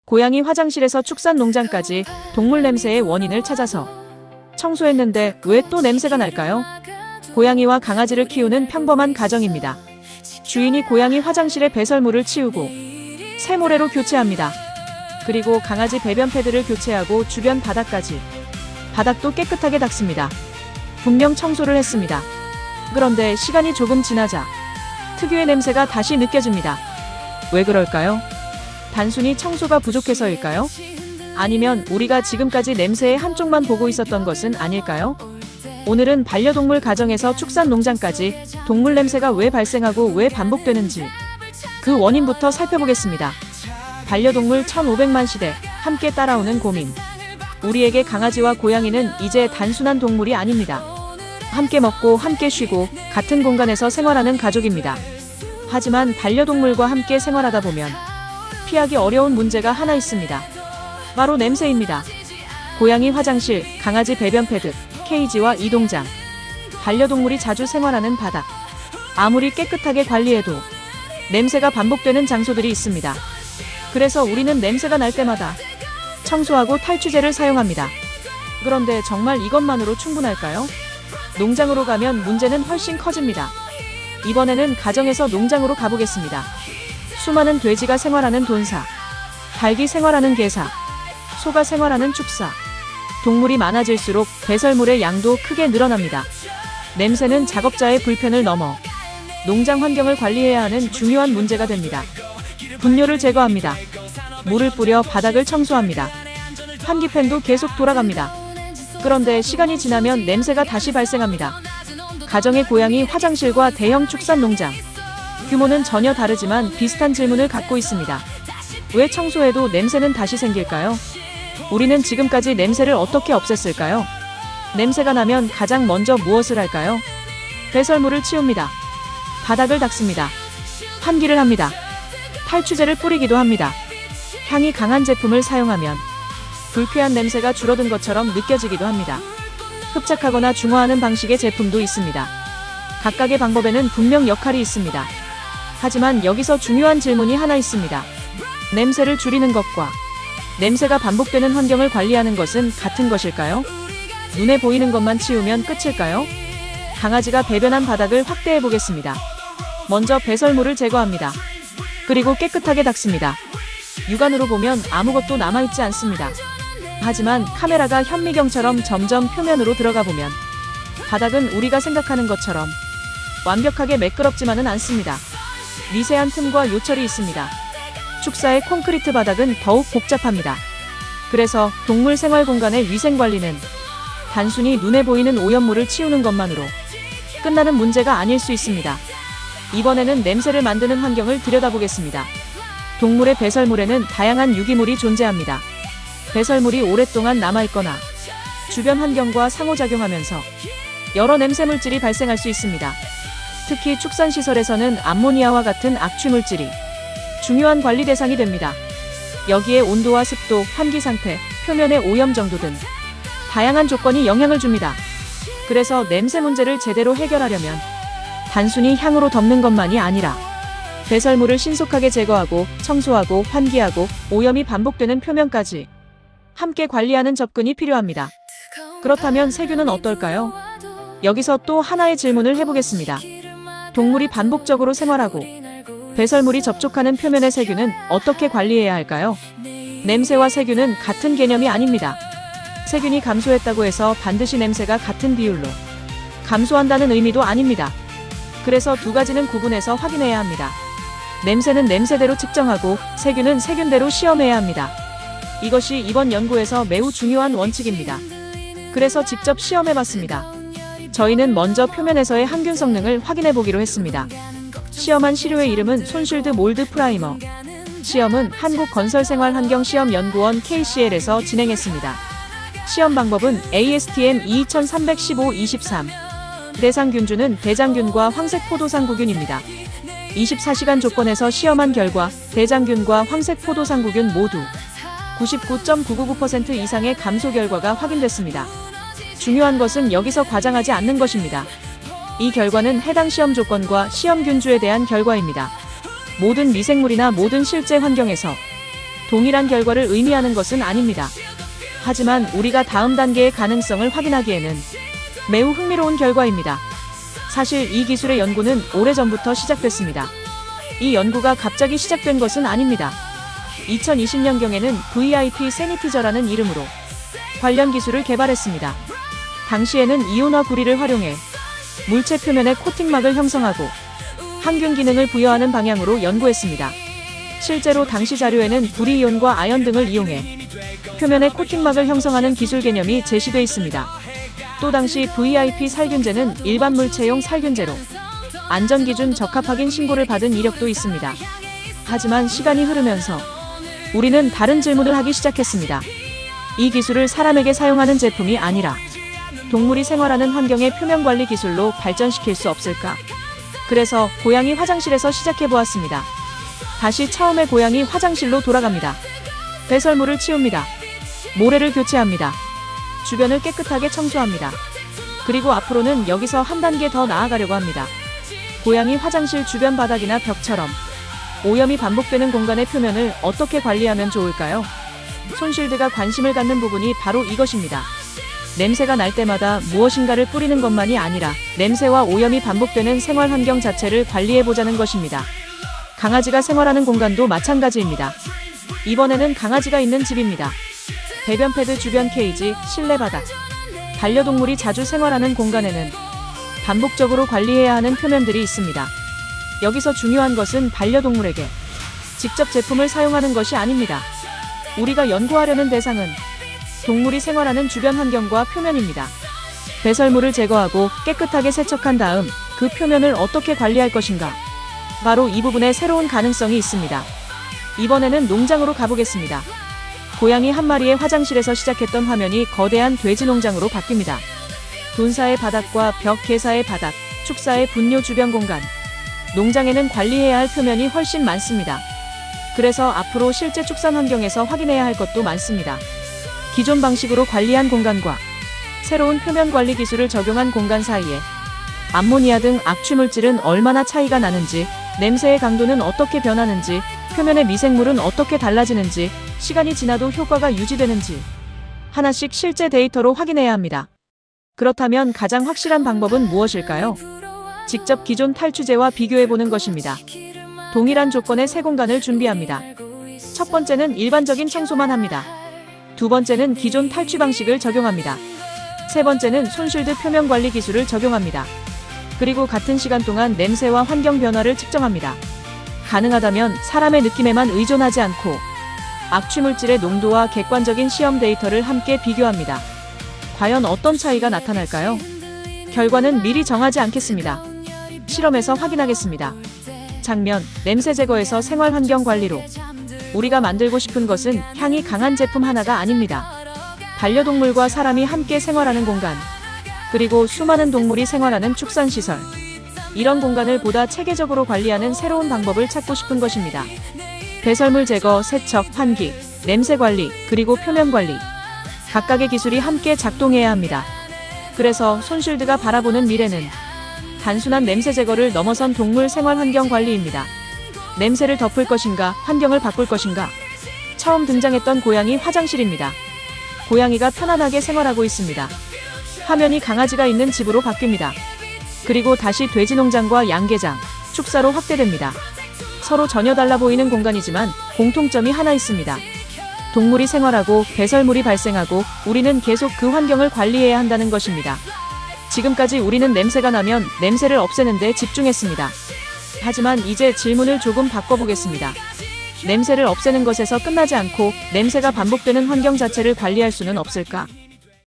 고양이 화장실에서 축산농장까지 동물 냄새의 원인을 찾아서 청소했는데 왜 또 냄새가 날까요? 고양이와 강아지를 키우는 평범한 가정입니다. 주인이 고양이 화장실에 배설물을 치우고 새모래로 교체합니다. 그리고 강아지 배변 패드를 교체하고 주변 바닥까지. 바닥도 깨끗하게 닦습니다. 분명 청소를 했습니다. 그런데 시간이 조금 지나자 특유의 냄새가 다시 느껴집니다. 왜 그럴까요? 단순히 청소가 부족해서일까요? 아니면 우리가 지금까지 냄새의 한쪽만 보고 있었던 것은 아닐까요? 오늘은 반려동물 가정에서 축산농장까지 동물 냄새가 왜 발생하고 왜 반복되는지 그 원인부터 살펴보겠습니다. 반려동물 1500만 시대 함께 따라오는 고민. 우리에게 강아지와 고양이는 이제 단순한 동물이 아닙니다. 함께 먹고 함께 쉬고 같은 공간에서 생활하는 가족입니다. 하지만 반려동물과 함께 생활하다 보면 피하기 어려운 문제가 하나 있습니다. 바로 냄새입니다. 고양이 화장실, 강아지 배변 패드, 케이지와 이동장, 반려동물이 자주 생활하는 바닥. 아무리 깨끗하게 관리해도 냄새가 반복되는 장소들이 있습니다. 그래서 우리는 냄새가 날 때마다 청소하고 탈취제를 사용합니다. 그런데 정말 이것만으로 충분할까요? 농장으로 가면 문제는 훨씬 커집니다. 이번에는 가정에서 농장으로 가보겠습니다. 수많은 돼지가 생활하는 돈사, 닭이 생활하는 개사, 소가 생활하는 축사. 동물이 많아질수록 배설물의 양도 크게 늘어납니다. 냄새는 작업자의 불편을 넘어 농장 환경을 관리해야 하는 중요한 문제가 됩니다. 분뇨를 제거합니다. 물을 뿌려 바닥을 청소합니다. 환기팬도 계속 돌아갑니다. 그런데 시간이 지나면 냄새가 다시 발생합니다. 가정의 고양이 화장실과 대형 축산농장. 규모는 전혀 다르지만 비슷한 질문을 갖고 있습니다. 왜 청소해도 냄새는 다시 생길까요? 우리는 지금까지 냄새를 어떻게 없앴을까요? 냄새가 나면 가장 먼저 무엇을 할까요? 배설물을 치웁니다. 바닥을 닦습니다. 환기를 합니다. 탈취제를 뿌리기도 합니다. 향이 강한 제품을 사용하면 불쾌한 냄새가 줄어든 것처럼 느껴지기도 합니다. 흡착하거나 중화하는 방식의 제품도 있습니다. 각각의 방법에는 분명 역할이 있습니다. 하지만 여기서 중요한 질문이 하나 있습니다. 냄새를 줄이는 것과 냄새가 반복되는 환경을 관리하는 것은 같은 것일까요? 눈에 보이는 것만 치우면 끝일까요? 강아지가 배변한 바닥을 확대해 보겠습니다. 먼저 배설물을 제거합니다. 그리고 깨끗하게 닦습니다. 육안으로 보면 아무것도 남아있지 않습니다. 하지만 카메라가 현미경처럼 점점 표면으로 들어가 보면 바닥은 우리가 생각하는 것처럼 완벽하게 매끄럽지만은 않습니다. 미세한 틈과 요철이 있습니다. 축사의 콘크리트 바닥은 더욱 복잡합니다. 그래서 동물 생활 공간의 위생 관리는 단순히 눈에 보이는 오염물을 치우는 것만으로 끝나는 문제가 아닐 수 있습니다. 이번에는 냄새를 만드는 환경을 들여다보겠습니다. 동물의 배설물에는 다양한 유기물이 존재합니다. 배설물이 오랫동안 남아있거나 주변 환경과 상호작용하면서 여러 냄새 물질이 발생할 수 있습니다. 특히 축산시설에서는 암모니아와 같은 악취물질이 중요한 관리 대상이 됩니다. 여기에 온도와 습도, 환기 상태, 표면의 오염 정도 등 다양한 조건이 영향을 줍니다. 그래서 냄새 문제를 제대로 해결하려면 단순히 향으로 덮는 것만이 아니라 배설물을 신속하게 제거하고 청소하고 환기하고 오염이 반복되는 표면까지 함께 관리하는 접근이 필요합니다. 그렇다면 세균은 어떨까요? 여기서 또 하나의 질문을 해보겠습니다. 동물이 반복적으로 생활하고 배설물이 접촉하는 표면의 세균은 어떻게 관리해야 할까요? 냄새와 세균은 같은 개념이 아닙니다. 세균이 감소했다고 해서 반드시 냄새가 같은 비율로 감소한다는 의미도 아닙니다. 그래서 두 가지는 구분해서 확인해야 합니다. 냄새는 냄새대로 측정하고 세균은 세균대로 시험해야 합니다. 이것이 이번 연구에서 매우 중요한 원칙입니다. 그래서 직접 시험해봤습니다. 저희는 먼저 표면에서의 항균 성능을 확인해보기로 했습니다. 시험한 시료의 이름은 손쉴드 몰드 프라이머. 시험은 한국건설생활환경시험연구원 KCL에서 진행했습니다. 시험 방법은 ASTM 2315-23. 대상균주는 대장균과 황색포도상구균입니다. 24시간 조건에서 시험한 결과 대장균과 황색포도상구균 모두 99.999% 이상의 감소 결과가 확인됐습니다. 중요한 것은 여기서 과장하지 않는 것입니다. 이 결과는 해당 시험 조건과 시험 균주에 대한 결과입니다. 모든 미생물이나 모든 실제 환경에서 동일한 결과를 의미하는 것은 아닙니다. 하지만 우리가 다음 단계의 가능성을 확인하기에는 매우 흥미로운 결과입니다. 사실 이 기술의 연구는 오래전부터 시작됐습니다. 이 연구가 갑자기 시작된 것은 아닙니다. 2020년경에는 VIP 세니티저라는 이름으로 관련 기술을 개발했습니다. 당시에는 이온화 구리를 활용해 물체 표면에 코팅막을 형성하고 항균 기능을 부여하는 방향으로 연구했습니다. 실제로 당시 자료에는 구리이온과 아연 등을 이용해 표면에 코팅막을 형성하는 기술 개념이 제시돼 있습니다. 또 당시 VIP 살균제는 일반 물체용 살균제로 안전기준 적합 확인 신고를 받은 이력도 있습니다. 하지만 시간이 흐르면서 우리는 다른 질문을 하기 시작했습니다. 이 기술을 사람에게 사용하는 제품이 아니라 동물이 생활하는 환경의 표면 관리 기술로 발전시킬 수 없을까? 그래서 고양이 화장실에서 시작해보았습니다. 다시 처음에 고양이 화장실로 돌아갑니다. 배설물을 치웁니다. 모래를 교체합니다. 주변을 깨끗하게 청소합니다. 그리고 앞으로는 여기서 한 단계 더 나아가려고 합니다. 고양이 화장실 주변 바닥이나 벽처럼 오염이 반복되는 공간의 표면을 어떻게 관리하면 좋을까요? 손실드가 관심을 갖는 부분이 바로 이것입니다. 냄새가 날 때마다 무엇인가를 뿌리는 것만이 아니라 냄새와 오염이 반복되는 생활 환경 자체를 관리해보자는 것입니다. 강아지가 생활하는 공간도 마찬가지입니다. 이번에는 강아지가 있는 집입니다. 배변 패드 주변 케이지, 실내 바닥. 반려동물이 자주 생활하는 공간에는 반복적으로 관리해야 하는 표면들이 있습니다. 여기서 중요한 것은 반려동물에게 직접 제품을 사용하는 것이 아닙니다. 우리가 연구하려는 대상은 동물이 생활하는 주변 환경과 표면입니다. 배설물을 제거하고 깨끗하게 세척한 다음 그 표면을 어떻게 관리할 것인가? 바로 이 부분에 새로운 가능성이 있습니다. 이번에는 농장으로 가보겠습니다. 고양이 한 마리의 화장실에서 시작했던 화면이 거대한 돼지 농장으로 바뀝니다. 돈사의 바닥과 벽 개사의 바닥, 축사의 분뇨 주변 공간. 농장에는 관리해야 할 표면이 훨씬 많습니다. 그래서 앞으로 실제 축산 환경에서 확인해야 할 것도 많습니다. 기존 방식으로 관리한 공간과 새로운 표면 관리 기술을 적용한 공간 사이에 암모니아 등 악취 물질은 얼마나 차이가 나는지, 냄새의 강도는 어떻게 변하는지, 표면의 미생물은 어떻게 달라지는지, 시간이 지나도 효과가 유지되는지 하나씩 실제 데이터로 확인해야 합니다. 그렇다면 가장 확실한 방법은 무엇일까요? 직접 기존 탈취제와 비교해보는 것입니다. 동일한 조건의 새 공간을 준비합니다. 첫 번째는 일반적인 청소만 합니다. 두 번째는 기존 탈취 방식을 적용합니다. 세 번째는 손실드 표면 관리 기술을 적용합니다. 그리고 같은 시간 동안 냄새와 환경 변화를 측정합니다. 가능하다면 사람의 느낌에만 의존하지 않고 악취 물질의 농도와 객관적인 시험 데이터를 함께 비교합니다. 과연 어떤 차이가 나타날까요? 결과는 미리 정하지 않겠습니다. 실험에서 확인하겠습니다. 장면, 냄새 제거에서 생활 환경 관리로 우리가 만들고 싶은 것은 향이 강한 제품 하나가 아닙니다. 반려동물과 사람이 함께 생활하는 공간, 그리고 수많은 동물이 생활하는 축산시설. 이런 공간을 보다 체계적으로 관리하는 새로운 방법을 찾고 싶은 것입니다. 배설물 제거, 세척, 환기, 냄새 관리, 그리고 표면 관리. 각각의 기술이 함께 작동해야 합니다. 그래서 손실드가 바라보는 미래는 단순한 냄새 제거를 넘어선 동물 생활 환경 관리입니다. 냄새를 덮을 것인가, 환경을 바꿀 것인가? 처음 등장했던 고양이 화장실입니다. 고양이가 편안하게 생활하고 있습니다. 화면이 강아지가 있는 집으로 바뀝니다. 그리고 다시 돼지 농장과 양계장, 축사로 확대됩니다. 서로 전혀 달라 보이는 공간이지만 공통점이 하나 있습니다. 동물이 생활하고 배설물이 발생하고 우리는 계속 그 환경을 관리해야 한다는 것입니다. 지금까지 우리는 냄새가 나면 냄새를 없애는 데 집중했습니다. 하지만 이제 질문을 조금 바꿔보겠습니다. 냄새를 없애는 것에서 끝나지 않고 냄새가 반복되는 환경 자체를 관리할 수는 없을까?